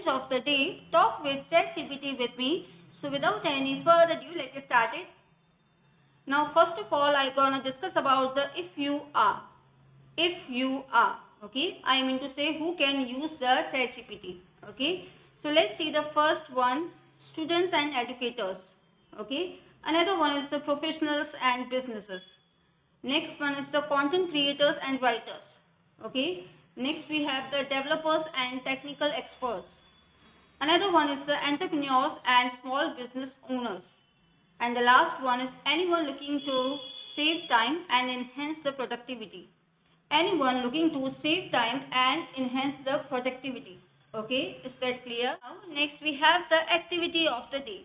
of the day, talk with ChatGPT with me. So without any further ado, let's get started. Now first of all, I'm gonna discuss about the if you are. If you are, okay, I mean to say who can use the ChatGPT, okay. So let's see the first one, students and educators, okay. Another one is the professionals and businesses. Next one is the content creators and writers, okay. Next we have the developers and technical experts. Another one is the entrepreneurs and small business owners. And the last one is anyone looking to save time and enhance the productivity. Anyone looking to save time and enhance the productivity. Okay, is that clear? Now next we have the activity of the day.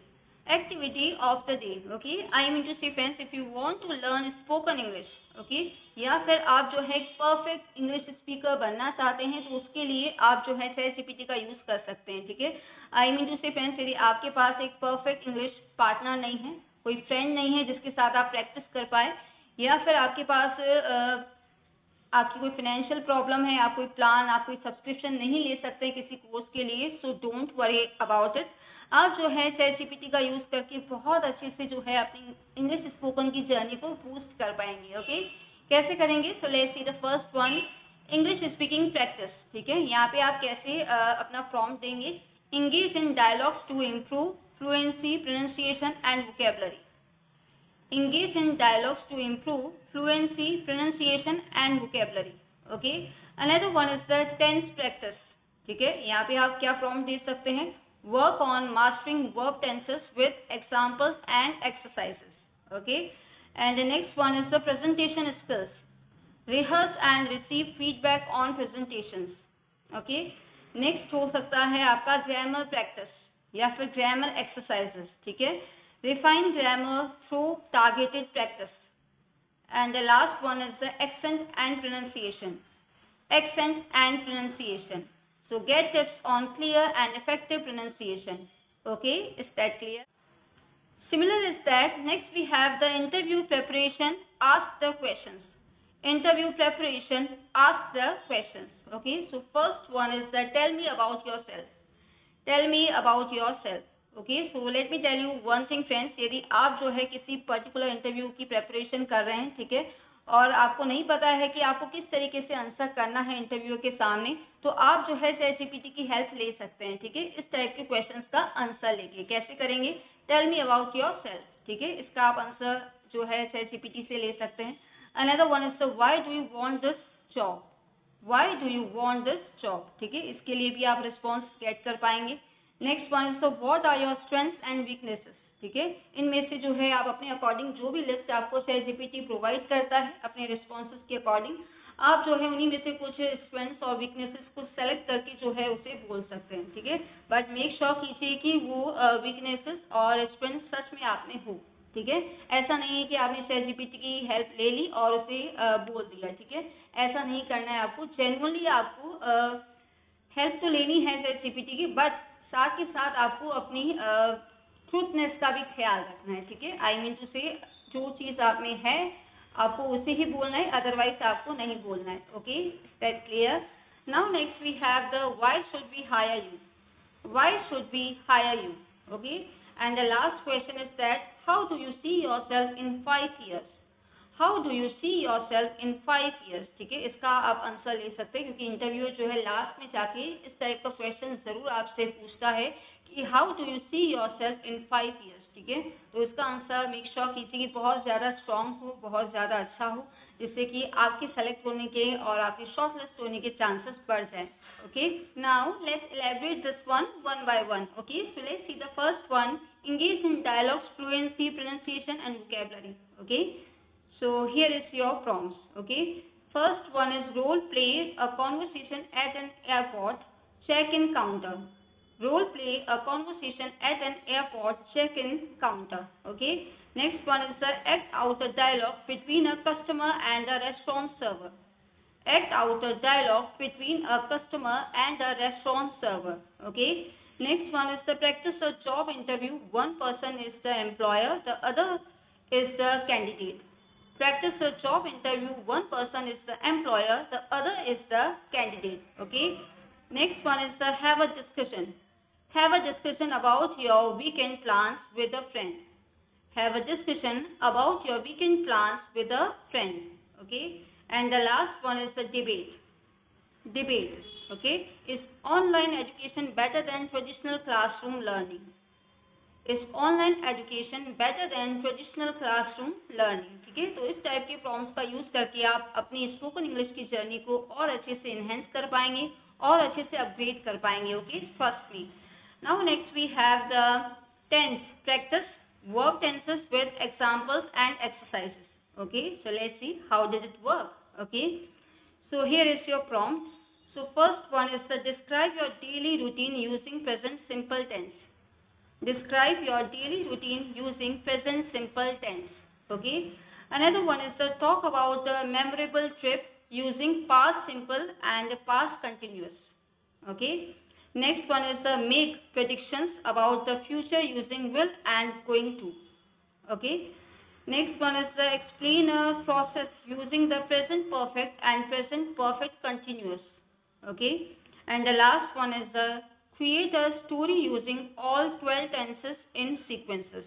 Activity of the day, okay. I mean to say friends, if you want to learn spoken English, okay, या फिर आप जो है perfect English speaker बनना चाहते हैं तो उसके लिए आप जो है ChatGPT का यूज कर सकते हैं, ठीक है. आई मीन टू से फ्रेंड्स, यदि आपके पास एक परफेक्ट इंग्लिश पार्टनर नहीं है, कोई फ्रेंड नहीं है जिसके साथ आप प्रैक्टिस कर पाए, या फिर आपके पास आपकी कोई फाइनेंशियल प्रॉब्लम है, आप कोई प्लान, आप कोई सब्सक्रिप्शन नहीं ले सकते किसी कोर्स के लिए, so don't worry about it. आप जो है ChatGPT का यूज करके बहुत अच्छे से जो है अपनी इंग्लिश स्पोकन की जर्नी को बूस्ट कर पाएंगे, ओके. कैसे करेंगे? So let's see the first one, English speaking practice, ठीक है. यहाँ पे आप कैसे अपना प्रॉम्प्ट देंगे, engage in dialogues to improve fluency, pronunciation and vocabulary. Engage in dialogues to improve fluency, pronunciation and vocabulary. Okay. Another one is the tense practice. ठीक है, यहाँ पे आप क्या prompt दे सकते हैं, work on mastering verb tenses with examples and exercises. Okay. And the next one is the presentation skills. Rehearse and receive feedback on presentations. Okay. Next हो सकता है आपका grammar practice या फिर grammar exercises. ठीक है. Refine grammar through targeted practice. And the last one is the accent and pronunciation. Accent and pronunciation. So get tips on clear and effective pronunciation. Okay, is that clear? Similar is that, next we have the interview preparation, ask the questions. Interview preparation, ask the questions. Okay, so first one is that tell me about yourself. Tell me about yourself. Okay, so let me tell you one thing friends, यदि आप जो है किसी particular interview की preparation कर रहे हैं, ठीक है, और आपको नहीं पता है कि आपको किस तरीके से आंसर करना है इंटरव्यू के सामने, तो आप जो है ChatGPT की हेल्प ले सकते हैं, ठीक है, इस टाइप के क्वेश्चंस का आंसर लेके. कैसे करेंगे? Tell me about yourself, ठीक है, इसका आप आंसर जो है ChatGPT से ले सकते हैं. Another one is why do you want this job. Why do you want this job, ठीक है, इसके लिए भी आप रिस्पॉन्स गेट कर पाएंगे. Next one is what are your strengths and weaknesses, ठीक है, इनमें से जो है आप अपने अकॉर्डिंग जो भी लिस्ट आपको ChatGPT प्रोवाइड करता है अपने रिस्पॉन्सेज के अकॉर्डिंग, आप जो है उन्हीं में से कुछ स्ट्रेंथ्स और वीकनेसेस को सेलेक्ट करके जो है उसे बोल सकते हैं, ठीक है. बट मेक श्योर कीजिए कि वो वीकनेसेस और स्ट्रेंथ सच में आपने हो, ठीक है. ऐसा नहीं है कि आपने ChatGPT की हेल्प ले ली और उसे बोल दिया, ठीक है, ऐसा नहीं करना है. आपको जेन्युइनली आपको हेल्प तो लेनी है ChatGPT की, बट साथ के साथ आपको अपनी ट्रूथनेस का भी ख्याल रखना है, ठीक है. आई मीन टू से जो चीज़ आप में है आपको उसे ही बोलना है, अदरवाइज आपको नहीं बोलना है. Okay, is that clear? Now next we have the why should we hire you. Why should we hire you. Okay, and the last question is that how do you see yourself in 5 years. How do you see yourself in 5 years, ठीक है, इसका आप answer ले सकते हैं क्योंकि interview जो है लास्ट में जाके इस टाइप का क्वेश्चन जरूर आपसे पूछता है कि how do you see yourself in 5 years, ठीक है. तो इसका आंसर मेक श्योर कीजिए कि बहुत ज़्यादा स्ट्रॉन्ग हो, बहुत ज़्यादा अच्छा हो, जिससे कि आपके सेलेक्ट होने के और आपके शॉर्ट लिस्ट होने के चांसेस बढ़ जाए. Okay, now let's elaborate this one by one. Okay, so let's see the first one, engage in dialogues, fluency, pronunciation and vocabulary. Okay, so here is your prompts. Okay, first one is role play a conversation at an airport check-in counter. Role play a conversation at an airport check-in counter. Okay, next one is the act out a dialogue between a customer and a restaurant server. Act out a dialogue between a customer and a restaurant server. Okay, next one is the practice a job interview. One person is the employer, the other is the candidate. Practice a job interview. One person is the employer, the other is the candidate. Okay, next one is the have a discussion. Have a discussion about your weekend plans with a friend. Have a discussion about your weekend plans with a friend. Okay. And the last one is the debate. Debate. Okay. Is online education better than traditional classroom learning? Is online education better than traditional classroom learning? ठीक है, तो इस type के prompts का use करके आप अपनी spoken English की जर्नी को और अच्छे से इनहेंस कर पाएंगे और अच्छे से अपग्रेड कर पाएंगे. ओके, फर्स्ट में now next we have the tense practice verb tenses with examples and exercises. Okay, so let's see how does it work. Okay, so here is your prompt. So first one is to describe your daily routine using present simple tense. Describe your daily routine using present simple tense. Okay. Another one is to talk about the memorable trip using past simple and past continuous. Okay. Next one is to make predictions about the future using will and going to. Okay. Next one is to explain a process using the present perfect and present perfect continuous. Okay. And the last one is the create a story using all 12 tenses in sequences.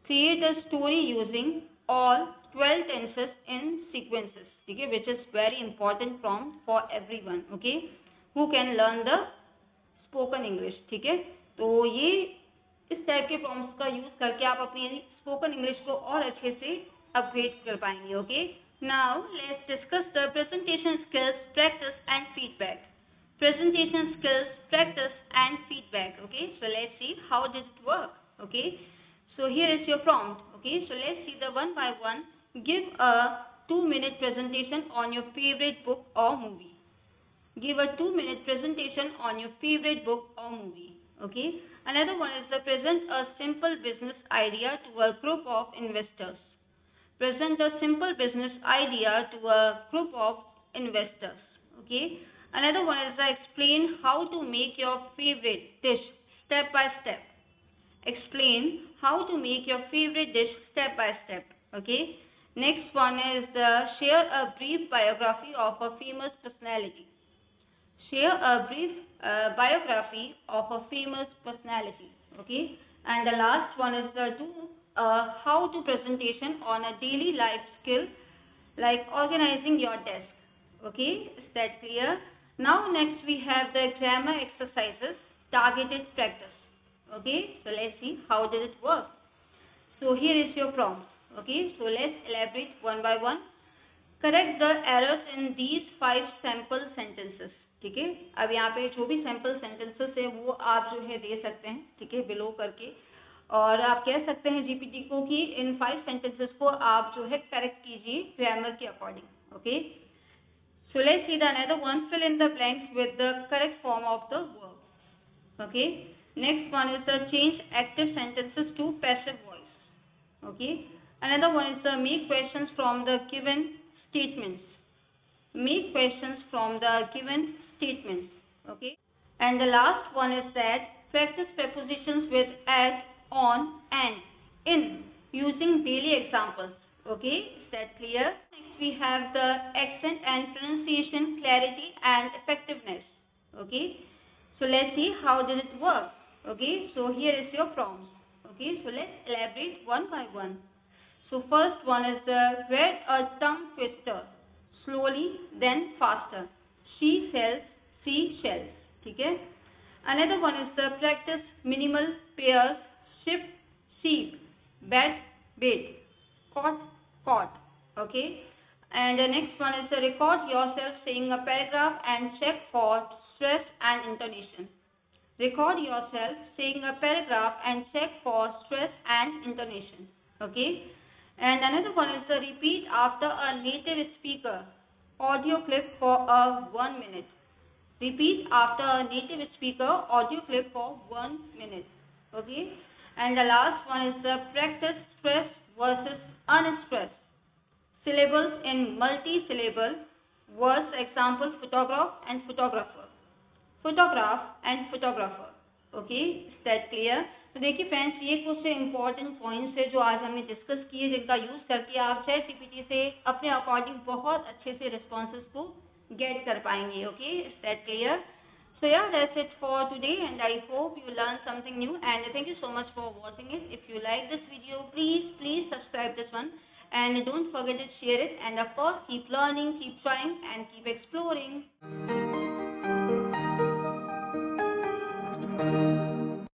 Create a story using all 12 tenses in sequences. Okay, which is very important prompt for everyone. Okay, who can learn the spoken English. ठीक है, तो ये इस type के prompts का use करके आप अपनी स्पोकन इंग्लिश को और अच्छे से अपग्रेड कर पाएंगे. Okay, now let's discuss the presentation skills, practice and feedback. Presentation skills, practice and feedback. Okay, so let's see how does it work. Okay, so here is your prompt. Okay, so let's see the one by one. Give a 2-minute presentation on your favorite book or movie. Give a 2-minute presentation on your favorite book or movie. Okay, another one is to present a simple business idea to a group of investors. Present a simple business idea to a group of investors. Okay. Another one is to explain how to make your favorite dish step by step. Explain how to make your favorite dish step by step. Okay. Next one is share a brief biography of a famous personality. Share a brief biography of a famous personality. Okay. And the last one is do how to presentation on a daily life skill like organizing your desk. Okay. Is that clear? Now next we have the grammar exercises, targeted practice. Okay, so let's see how does it work. So here is your prompt. Okay, so let's elaborate one by one. Correct the errors in these 5 sample sentences. ठीक है, अब यहाँ पे जो भी sample sentences है वो आप जो है दे सकते हैं. ठीक है, बिलो करके, और आप कह सकते हैं जीपीटी को कि इन 5 सेंटेंसेस को आप जो है करेक्ट कीजिए ग्रामर के according. Okay, so let's see the another one. Fill in the blanks with the correct form of the verb. Okay. Next one is the change active sentences to passive voice. Okay. Another one is the make questions from the given statements. Make questions from the given statements. Okay. And the last one is that practice prepositions with at, on, and, in using daily examples. Okay. Is that clear? We have the accent and pronunciation, clarity and effectiveness. Okay, so let's see how does it work. Okay, so here is your prompt. Okay, so let's elaborate one by one. So first one is the read a tongue twister slowly then faster. She sells seashells. ठीक है. Another one is the practice minimal pairs, shift, sheep, bat, bait, caught. Okay. And the next one is to record yourself saying a paragraph and check for stress and intonation. Record yourself saying a paragraph and check for stress and intonation. Okay. And another one is to repeat after a native speaker audio clip for 1 minute. Repeat after a native speaker audio clip for 1 minute. Okay. And the last one is the practice stress versus unstressed. Syllables in multi-syllable words. Example: photograph and photographer. Photograph and photographer. Okay, is that clear? तो देखिए friends, ये कुछ important points है जो आज हमने discuss किए, जिनका यूज करके आप ChatGPT से अपने अकॉर्डिंग बहुत अच्छे से रिस्पॉन्सेस को गेट कर पाएंगे. Okay, is that clear? So yeah, that's it for today, and I hope you learned something new, and thank you so much for watching it. If you like this video, please subscribe this one, and don't forget to share it, and of course keep learning, keep trying, and keep exploring.